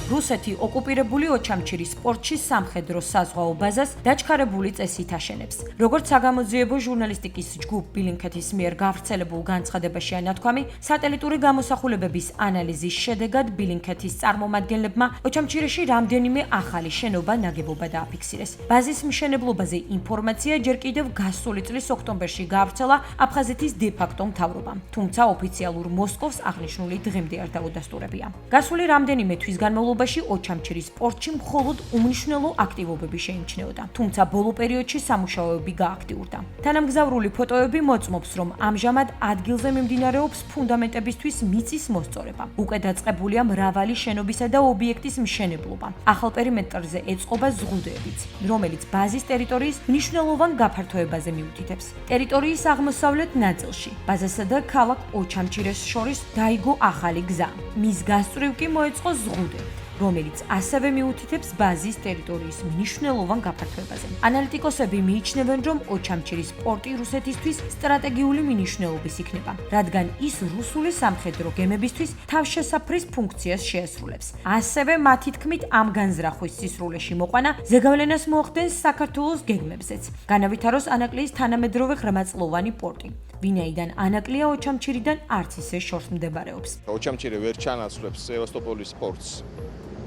რუსეთი ოკუპირებული ოჩამჩირის სპორტში სამხედრო საზღვაო ბაზას დაჩქარებული წესით აშენებს. როგორც საგამოძიებო ჟურნალისტიკის ჯგუფ ბილინქეთის მიერ გავრცელებულ განცხადებაში ანათქვამი, სატელიტური გამოსახულებების ანალიზის შედეგად ბილინქეთის წარმომადგენლებმა ოჩამჩირეში რამდენიმე ახალი შენობა ნაგებობა დააფიქსირეს. ბაზის მშენებლობაზე ინფორმაცია ჯერ კიდევ გასული წლის ოქტომბერში გაავრცელა აფხაზეთის დე-ფაქტო მთავრობამ, თუმცა ოფიციალურ მოსკოვს აღნიშნული დღემდე არ დაუდასტურებია. გასული რამდენიმე თვის განმავლობაში ოჩამჩირის სპორტში მხოლოდ უმნიშვნელო აქტივობები შეიმჩნეოდა, თუმცა ბოლო პერიოდში სამუშაოები გააქტიურდა. თანამგზავრული ფოტოები მოწმობს, რომ ამჟამად ადგილზე მიმდინარეობს ფუნდამენტებისთვის მიწის მოსწორება. უკვე დაწყებულია მრავალი შენობისა და ობიექტის მშენებლობა. ახალ პერიმეტრზე ეწყობა ზღუდეებიც, რომელიც ბაზის ტერიტორიის მნიშვნელოვან გაფართოებაზე მიუთითებს. ტერიტორიის აღმოსავლეთ ნაწილში, ბაზასა და ქალაქ ოჩამჩირეს შორის დაიგო ახალი გზა. მის გასწვრივ კი მოეწყო ზღუდე, რომელიც ასევე მიუთითებს ბაზის ტერიტორიის მნიშვნელოვან გაფართოებაზე. ანალიტიკოსები მიიჩნევენ, რომ ოჩამჩირის პორტი რუსეთისთვის სტრატეგიული მნიშვნელობის იქნება, რადგან ის რუსული სამხედრო გემებისთვის თავშესაფრის ფუნქციას შეასრულებს. ასევე მათი თქმით, ამ განზრახვის სისრულეში მოყვანა ზეგავლენას მოახდენს საქართველოს გეგმებზეც. განავითაროს ანაკლიის თანამედროვე ღრმაწლოვანი პორტი, ვინაიდან ანაკლია ოჩამჩირიდან არც ისე შორს მდებარეობს. ოჩამჩირე ვერ ჩანაცვლებს სევასტოპოლის პორტს.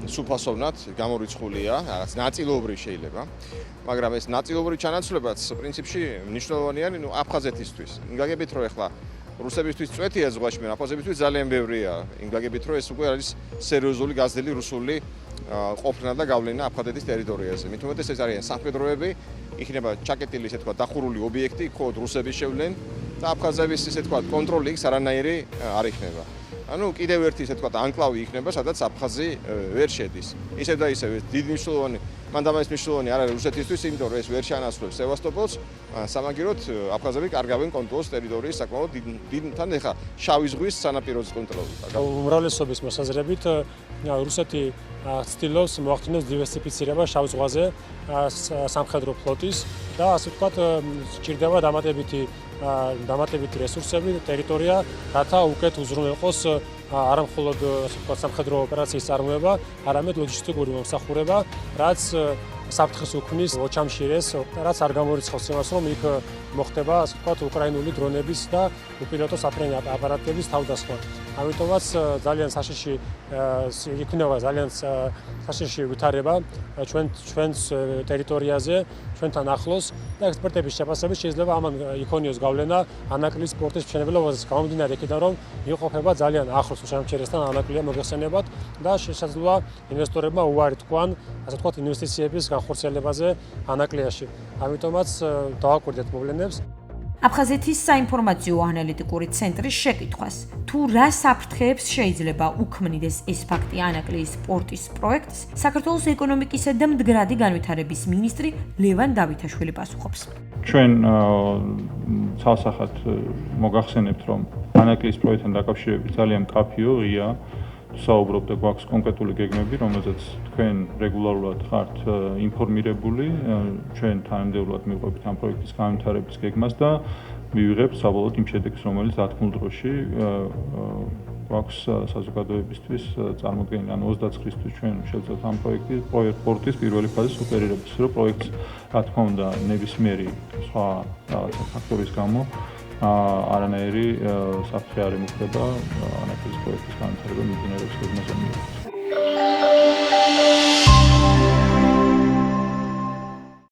სუფასოვნად გამორიცხულია, რაღაც ნაწილობრივ შეიძლება, მაგრამ ეს ნაწილობრივ ჩანაცვლებაც პრინციპში მნიშვნელოვანია აფხაზეთისთვის. გაგებით რომ ეხლა რუსებისთვის წვეთია ზღვაში, მაგრამ აფხაზებისთვის ძალიან ბევრია. გაგებით რომ ეს უკვე არის სერიოზული გაზრდილი რუსული ყოფნა და გავლენა აფხაზეთის ტერიტორიაზე. მით უმეტეს ეს არიან სამხედროები, იქნება ჩაკეტილი ესე თქვა დახურული ობიექტი, ხოდ რუსები შევლენ და აფხაზების ესე თქვა კონტროლი იქ არანაირი არ იქნება. ანუ კიდევ ერთი ესე თქვა ანკლავი იქნება, სადაც აფხაზი ვერ შედის. ისევ და ისევ დიდი მნიშვნელოვანი, მანდამაის მნიშვნელოვანი არ არის რუსეთისთვის, იმიტომ რომ ეს ვერ ჩანაცვლებს სევასტოპოლს, სამაგიეროდ აფხაზები კარგავენ კონტროლს ტერიტორიის საკმაოდ დიდთან ეხა შავი ზღვის სანაპიროს კონტროლს. უმრავლესობის მოსაზრებით რუსეთი ცდილობს მოახდინოს დივერსიფიცირება შავ ზღვაზე სამხედრო ფლოტის და ასე ვთქვათ სჭირდება დამატებითი რესურსები, ტერიტორია, რათა უკეთ უზრუნველყოს არა მხოლოდ სამხედრო ოპერაციის წარმოება, არამედ ლოჯისტიკური მომსახურება, რაც საფრთხეს უქმნის ოჩამჩირეს, რაც არ გამორიცხავს იმას, რომ იქ მოხდება, ასე ვთქვათ, უკრაინული დრონების და უპილოტო საფრენი აპარატების თავდასხმა. ამიტომაც ძალიან საშიში იქნება ვითარება ჩვენს ტერიტორიაზე, ჩვენთან ახლოს და ექსპერტების შეფასებით შეიძლება ამან იქონიოს გავლენა ანაკლის სპორტის მშენებლობაზე, გამომდინარე იქიდან, რომ იმყოფება ძალიან ახლოს ოჩამჩირესთან ანაკლია მოგეხსენებათ და შესაძლოა ინვესტორებმა უარი თქვან, ასე ვთქვათ, ინვესტიციების განხორციელებაზე ანაკლიაში. ამიტომაც დავაკვირდეთ მოვლენებს. აფხაზეთის საინფორმაციო ანალიტიკური ცენტრის შეკითხვას, თუ რა საფრთხეებს შეიძლება უქმნიდეს ეს ფაქტი ანაკლიის სპორტის პროექტს, საქართველოს ეკონომიკისა და მდგრადი განვითარების მინისტრი ლევან დავითაშვილი პასუხობს. ჩვენ ცალსახად მოგახსენებთ, რომ ანაკლიის პროექტთან დაკავშირებით ძალიან მკაფიო ღია საუბრობ და გვაქვს კონკრეტული გეგმები, რომელზეც თქვენ რეგულარულად ხართ ინფორმირებული, ჩვენ თანამდებობად მივყვებით ამ პროექტის განვითარების გეგმას და მივიღებთ საბოლოოდ იმ შედეგს, რომელიც დათმულ დროში გვაქვს საზოგადოებისთვის წარმოდგენილი. ანუ 29-ისთვის ჩვენ შევძლებთ ამ პროექტის პირველი ფაზის ოპერირებას, რომ პროექტს რა თქმა უნდა ნებისმიერი სხვა რაღაცა ფაქტორის გამო არანაირი საფრთხე არ ემუქრება ანაკლიის პროექტის განვითარება მიმდინარეობს გეგმაზე მიიღებით.